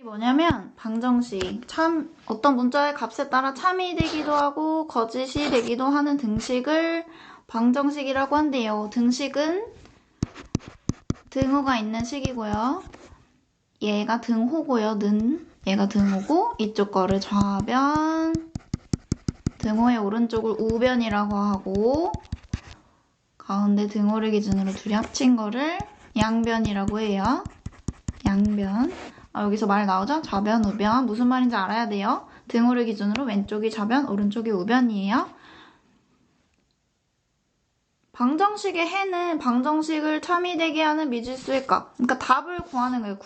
뭐냐면 방정식, 어떤 문자의 값에 따라 참이 되기도 하고 거짓이 되기도 하는 등식을 방정식이라고 한대요. 등식은 등호가 있는 식이고요. 얘가 등호고요. 얘가 등호고 이쪽 거를 좌변, 등호의 오른쪽을 우변이라고 하고 가운데 등호를 기준으로 둘이 합친 거를 양변이라고 해요. 양변. 여기서 말 나오죠? 좌변, 우변. 무슨 말인지 알아야 돼요. 등호를 기준으로 왼쪽이 좌변, 오른쪽이 우변이에요. 방정식의 해는 방정식을 참이되게 하는 미지수의 값. 그러니까 답을 구하는 거예요.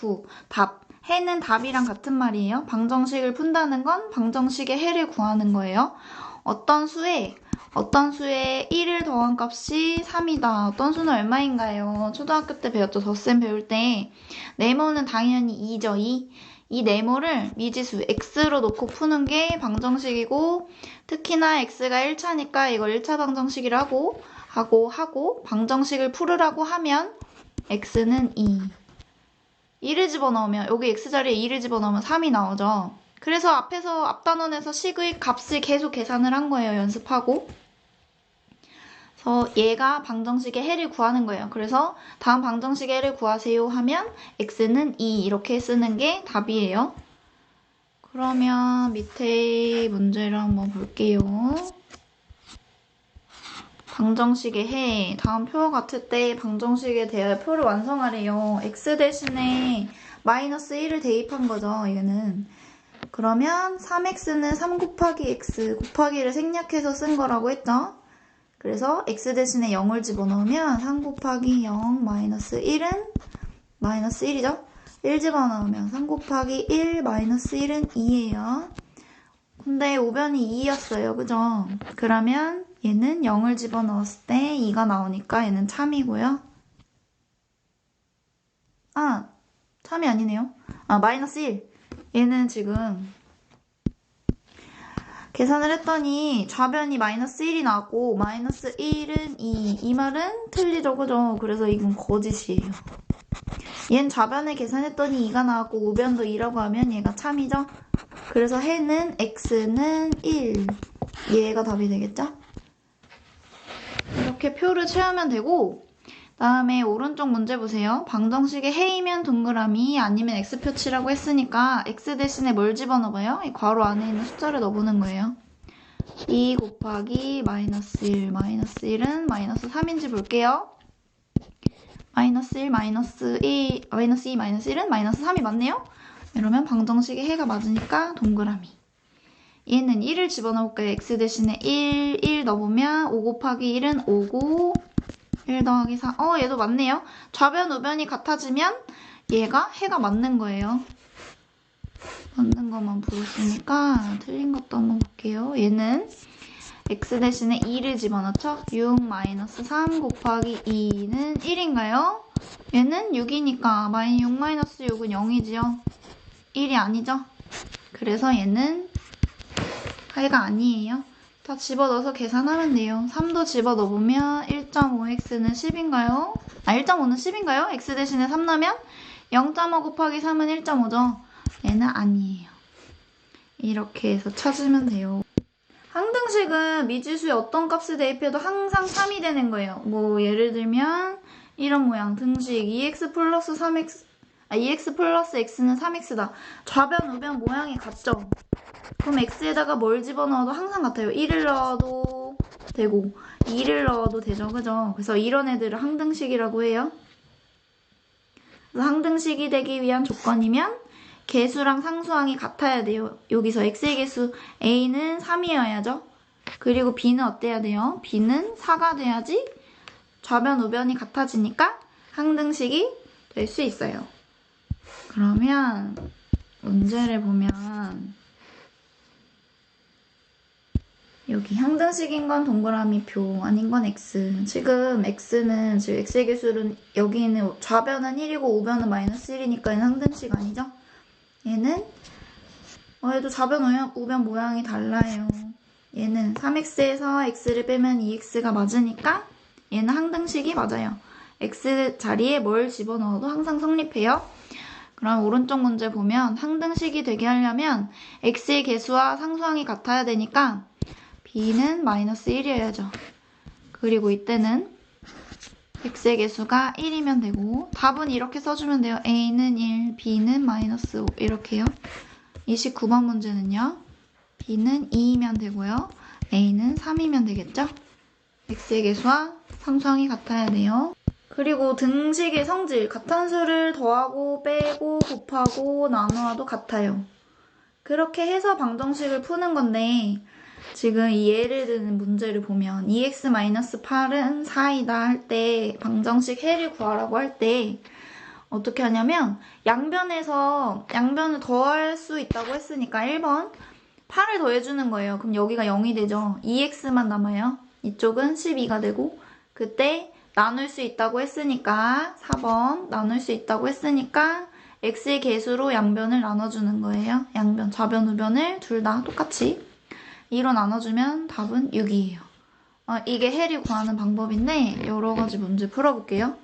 답. 해는 답이랑 같은 말이에요. 방정식을 푼다는 건 방정식의 해를 구하는 거예요. 어떤 수에 1을 더한 값이 3이다. 어떤 수는 얼마인가요? 초등학교 때 배웠죠. 덧셈 배울 때. 네모는 당연히 2죠. 2. 이 네모를 미지수 x로 놓고 푸는 게 방정식이고 특히나 x가 1차니까 이걸 1차 방정식이라고 하고 방정식을 풀으라고 하면 x는 2. 2를 집어넣으면 여기 x자리에 2를 집어넣으면 3이 나오죠. 그래서 앞 단원에서 식의 값을 계속 계산을 한 거예요. 연습하고. 그래서 얘가 방정식의 해를 구하는 거예요. 그래서 다음 방정식의 해를 구하세요 하면 x는 2 이렇게 쓰는 게 답이에요. 그러면 밑에 문제를 한번 볼게요. 방정식의 해. 다음 표와 같을 때 방정식에 대하여 표를 완성하래요. x 대신에 마이너스 1을 대입한 거죠. 이거는. 그러면 3x는 3 곱하기 x 곱하기를 생략해서 쓴 거라고 했죠. 그래서 x 대신에 0을 집어넣으면 3 곱하기 0 마이너스 1은 마이너스 1이죠. 1 집어넣으면 3 곱하기 1 마이너스 1은 2예요. 근데 우변이 2였어요. 그죠? 그러면 얘는 0을 집어넣었을 때 2가 나오니까 얘는 참이고요. 참이 아니네요. 마이너스 1. 얘는 지금 계산을 했더니 좌변이 마이너스 1이 나왔고 마이너스 1은 2. 이 말은 틀리죠. 그죠? 그래서 이건 거짓이에요. 얘는 좌변을 계산했더니 2가 나왔고 우변도 2라고 하면 얘가 참이죠. 그래서 해는 x는 1. 얘가 답이 되겠죠? 이렇게 표를 채우면 되고 다음에 오른쪽 문제 보세요. 방정식의 해이면 동그라미 아니면 x표 치라고 했으니까 x 대신에 뭘 집어넣어봐요? 이 괄호 안에 있는 숫자를 넣어보는 거예요. 2 곱하기 마이너스 1, 마이너스 1은 마이너스 3인지 볼게요. 마이너스 1, 마이너스 2, 마이너스 2, 마이너스 1은 마이너스 3이 맞네요? 이러면 방정식의 해가 맞으니까 동그라미. 얘는 1을 집어넣을까요? x 대신에 1 넣어보면 5 곱하기 1은 5고 1 더하기 4. 얘도 맞네요. 좌변, 우변이 같아지면 얘가 해가 맞는 거예요. 맞는 것만 부르시니까 틀린 것도 한번 볼게요. 얘는 x 대신에 2를 집어넣죠. 6 마이너스 3 곱하기 2는 1인가요? 얘는 6이니까 6 마이너스 6은 0이지요. 1이 아니죠? 그래서 얘는 해가 아니에요. 다 집어넣어서 계산하면 돼요. 3도 집어넣으면 1.5x는 10인가요? 1.5는 10인가요? x 대신에 3 넣으면 0.5 곱하기 3은 1.5죠? 얘는 아니에요. 이렇게 해서 찾으면 돼요. 항등식은 미지수에 어떤 값을 대입해도 항상 3이 되는 거예요. 예를 들면 이런 모양 등식 2x 플러스 3x 2x 플러스 x는 3x다. 좌변, 우변 모양이 같죠? 그럼 x에다가 뭘 집어넣어도 항상 같아요. 1을 넣어도 되고 2를 넣어도 되죠. 그죠? 그래서 이런 애들을 항등식이라고 해요. 그래서 항등식이 되기 위한 조건이면 개수랑 상수항이 같아야 돼요. 여기서 x의 개수 a는 3이어야죠. 그리고 b는 어때야 돼요? b는 4가 돼야지 좌변, 우변이 같아지니까 항등식이 될 수 있어요. 그러면 문제를 보면 여기 항등식인 건 동그라미 표, 아닌 건 x. 지금 x는 x의 개수는 여기 있는 좌변은 1이고 우변은 마이너스 1이니까 얘는 항등식 아니죠? 얘는 얘도 좌변, 우변 모양이 달라요. 얘는 3x에서 x를 빼면 2x가 맞으니까 얘는 항등식이 맞아요. x 자리에 뭘 집어넣어도 항상 성립해요. 그럼 오른쪽 문제 보면 항등식이 되게 하려면 x의 개수와 상수항이 같아야 되니까 b는 마이너스 1이어야죠. 그리고 이때는 x의 개수가 1이면 되고 답은 이렇게 써주면 돼요. a는 1, b는 마이너스 5 이렇게요. 29번 문제는요. b는 2이면 되고요. a는 3이면 되겠죠? x의 개수와 상수항이 같아야 돼요. 그리고 등식의 성질, 같은 수를 더하고 빼고 곱하고 나누어도 같아요. 그렇게 해서 방정식을 푸는 건데 지금 이 예를 드는 문제를 보면 2x-8은 4이다 할 때 방정식 해를 구하라고 할 때 어떻게 하냐면 양변을 더할 수 있다고 했으니까 1번 8을 더해주는 거예요. 그럼 여기가 0이 되죠. 2x만 남아요. 이쪽은 12가 되고 그때 나눌 수 있다고 했으니까 4번 나눌 수 있다고 했으니까 x의 개수로 양변을 나눠주는 거예요. 양변, 좌변, 우변을 둘 다 똑같이 2로 나눠주면 답은 6이에요. 이게 해를 구하는 방법인데 여러 가지 문제 풀어볼게요.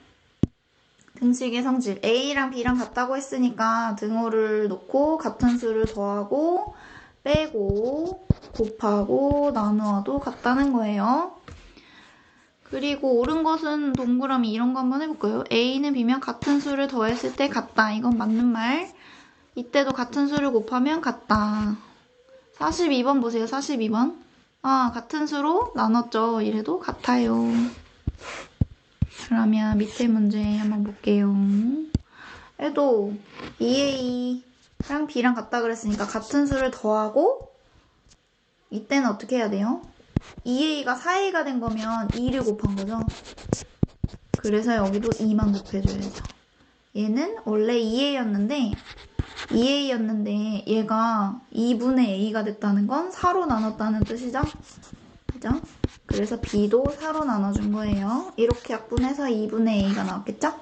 등식의 성질 a랑 b랑 같다고 했으니까 등호를 놓고 같은 수를 더하고 빼고 곱하고 나누어도 같다는 거예요. 그리고 옳은 것은 동그라미 이런 거 한번 해볼까요? a는 b면 같은 수를 더했을 때 같다. 이건 맞는 말. 이때도 같은 수를 곱하면 같다. 42번 보세요. 42번. 같은 수로 나눴죠. 이래도 같아요. 그러면 밑에 문제 한번 볼게요. 얘도 2a랑 b랑 같다 그랬으니까 같은 수를 더하고 이때는 어떻게 해야 돼요? 2a가 4a가 된 거면 2를 곱한 거죠. 그래서 여기도 2만 곱해줘야죠. 얘는 원래 2a였는데 얘가 2분의 a가 됐다는 건 4로 나눴다는 뜻이죠? 그죠? 그래서 b도 4로 나눠준 거예요. 이렇게 약분해서 2분의 a가 나왔겠죠?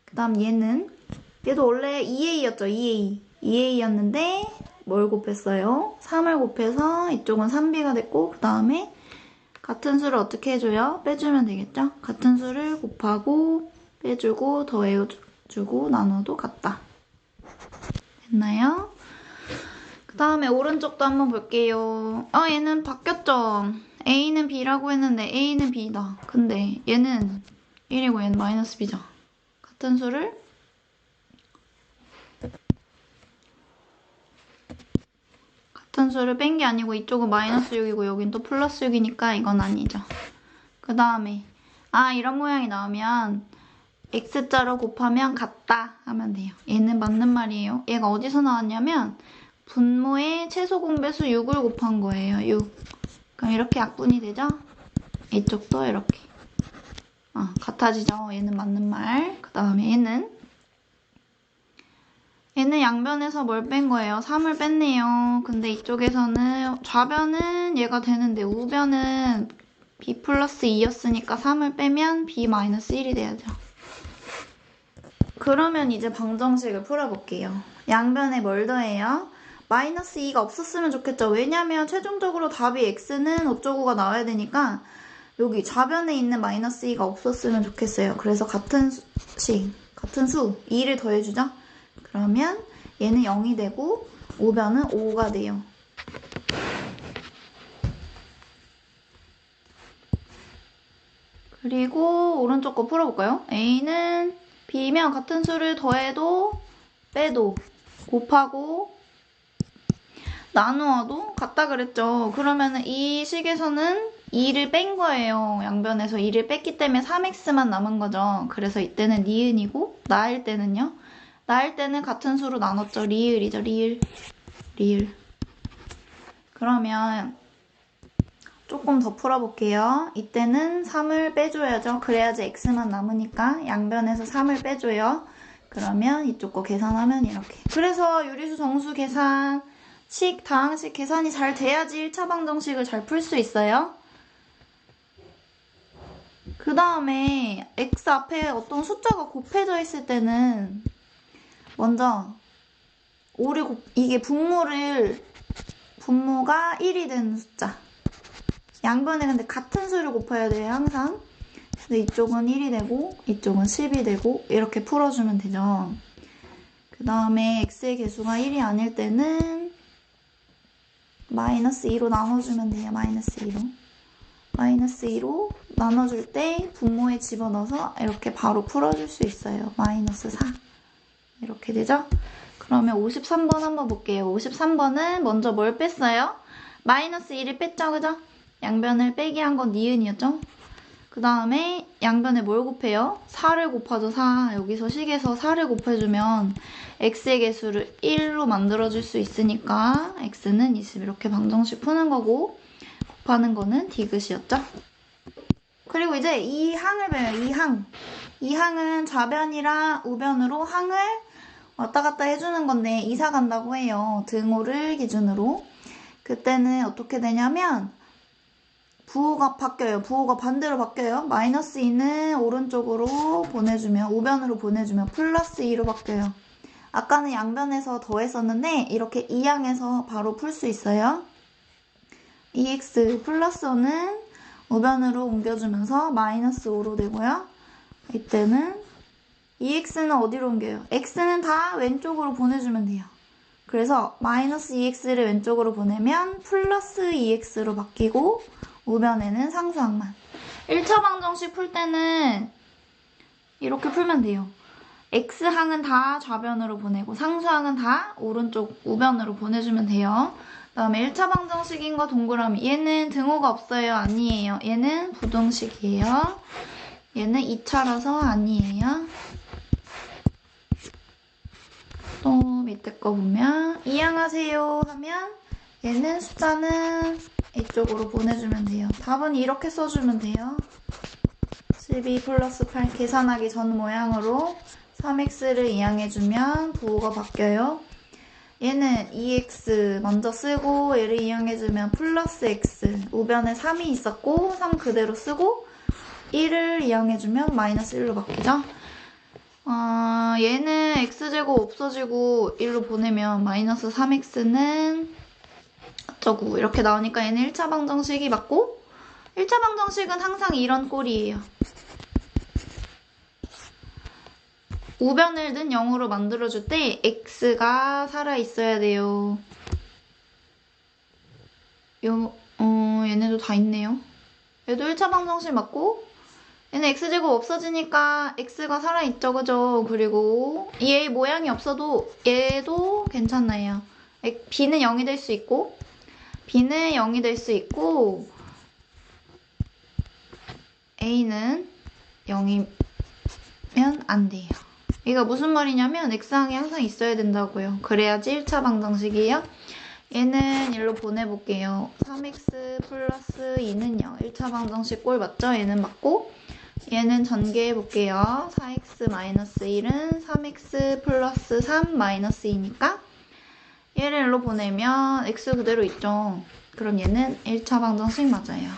그 다음 얘도 원래 2a였죠. 2a였는데 뭘 곱했어요? 3을 곱해서 이쪽은 3b가 됐고 그 다음에 같은 수를 어떻게 해줘요? 빼주면 되겠죠? 같은 수를 곱하고 빼주고 더해주고 나눠도 같다. 됐나요? 그 다음에 오른쪽도 한번 볼게요. 얘는 바뀌었죠? a는 b라고 했는데 a는 b다. 근데 얘는 1이고 얘는 마이너스 b죠. 같은 수를 뺀 게 아니고 이쪽은 마이너스 6이고 여긴 또 플러스 6이니까 이건 아니죠. 그 다음에 이런 모양이 나오면 x자로 곱하면 같다 하면 돼요. 얘는 맞는 말이에요. 얘가 어디서 나왔냐면 분모의 최소 공배수 6을 곱한 거예요. 6. 그럼 이렇게 약분이 되죠? 이쪽도 이렇게. 같아지죠? 얘는 맞는 말. 그 다음에 얘는 양변에서 뭘 뺀 거예요? 3을 뺐네요. 근데 이쪽에서는 좌변은 얘가 되는데 우변은 b 플러스 2였으니까 3을 빼면 b 마이너스 1이 돼야죠. 그러면 이제 방정식을 풀어볼게요. 양변에 뭘 더해요? 마이너스 2가 없었으면 좋겠죠. 왜냐면 최종적으로 답이 x는 어쩌고가 나와야 되니까 여기 좌변에 있는 마이너스 2가 없었으면 좋겠어요. 그래서 같은 수 2를 더해주죠. 그러면 얘는 0이 되고 우변은 5가 돼요. 그리고 오른쪽 거 풀어볼까요? a는 b면 같은 수를 더해도 빼도 곱하고 나누어도 같다 그랬죠. 그러면 이 식에서는 2를 뺀 거예요. 양변에서 2를 뺐기 때문에 3x만 남은 거죠. 그래서 이때는 니은이고 나일 때는요. 나일 때는 같은 수로 나눴죠. 리을이죠. 리을. 그러면 조금 더 풀어볼게요. 이때는 3을 빼줘야죠. 그래야지 x만 남으니까 양변에서 3을 빼줘요. 그러면 이쪽 거 계산하면 이렇게. 그래서 유리수 정수 계산, 다항식 계산이 잘 돼야지 1차 방정식을 잘 풀 수 있어요. 그 다음에 x 앞에 어떤 숫자가 곱해져 있을 때는 먼저 이게 분모가 1이 되는 숫자. 양변에 근데 같은 수를 곱해야 돼요, 항상. 근데 이쪽은 1이 되고 이쪽은 10이 되고 이렇게 풀어주면 되죠. 그 그 다음에 x의 개수가 1이 아닐 때는 마이너스 2로 나눠주면 돼요. 마이너스 2로. 마이너스 2로 나눠줄 때 분모에 집어넣어서 이렇게 바로 풀어줄 수 있어요. 마이너스 4. 이렇게 되죠? 그러면 53번 한번 볼게요. 53번은 먼저 뭘 뺐어요? 마이너스 1을 뺐죠, 그죠? 양변을 빼기 한 건 니은이었죠? 그 다음에 양변에 뭘 곱해요? 4를 곱하죠, 4. 여기서 식에서 4를 곱해주면 x의 개수를 1로 만들어줄 수 있으니까 x는 20 이렇게 방정식 푸는 거고 곱하는 거는 디귿이었죠? 그리고 이제 이 항을 배워요, 이 항. 이 항은 좌변이랑 우변으로 항을 왔다 갔다 해주는 건데 이사 간다고 해요. 등호를 기준으로. 그때는 어떻게 되냐면 부호가 바뀌어요. 부호가 반대로 바뀌어요. 마이너스 2는 오른쪽으로 보내주면 우변으로 보내주면 플러스 2로 바뀌어요. 아까는 양변에서 더했었는데 이렇게 이항에서 바로 풀 수 있어요. 2x 플러스 5는 우변으로 옮겨주면서 마이너스 5로 되고요. 이때는 2x는 어디로 옮겨요? x는 다 왼쪽으로 보내주면 돼요. 그래서 마이너스 2x를 왼쪽으로 보내면 플러스 2x로 바뀌고 우변에는 상수항만. 1차 방정식 풀 때는 이렇게 풀면 돼요. x항은 다 좌변으로 보내고 상수항은 다 오른쪽 우변으로 보내주면 돼요. 그 다음에 1차 방정식인 거 동그라미. 얘는 등호가 없어요? 아니에요. 얘는 부등식이에요. 얘는 2차라서 아니에요. 또 밑에 거 보면 이항하세요 하면 얘는 숫자는 이쪽으로 보내주면 돼요. 답은 이렇게 써주면 돼요. 12 플러스 8 계산하기 전 모양으로 3x를 이항해주면 부호가 바뀌어요. 얘는 2x 먼저 쓰고 얘를 이항해주면 플러스 x 우변에 3이 있었고 3 그대로 쓰고 1을 이항해주면 마이너스 1로 바뀌죠. 얘는 x제곱 없어지고 1로 보내면 마이너스 3x는 어쩌고 이렇게 나오니까 얘는 1차 방정식이 맞고 1차 방정식은 항상 이런 꼴이에요. 우변을 는 0으로 만들어줄 때 x가 살아있어야 돼요. 얘네도 다 있네요. 얘도 1차 방정식 맞고 얘는 x제곱 없어지니까 x가 살아있죠, 그죠? 그리고 얘 모양이 없어도 얘도 괜찮아요. b는 0이 될 수 있고 b는 0이 될 수 있고 a는 0이면 안 돼요. 이거 무슨 말이냐면 x항이 항상 있어야 된다고요. 그래야지 1차 방정식이에요. 얘는 일로 보내볼게요. 3x 플러스 2는 0. 1차 방정식 꼴 맞죠? 얘는 맞고 얘는 전개해볼게요. 4x 마이너스 1은 3x 플러스 3 마이너스 2니까 얘를 일로 보내면 x 그대로 있죠. 그럼 얘는 1차 방정식 맞아요.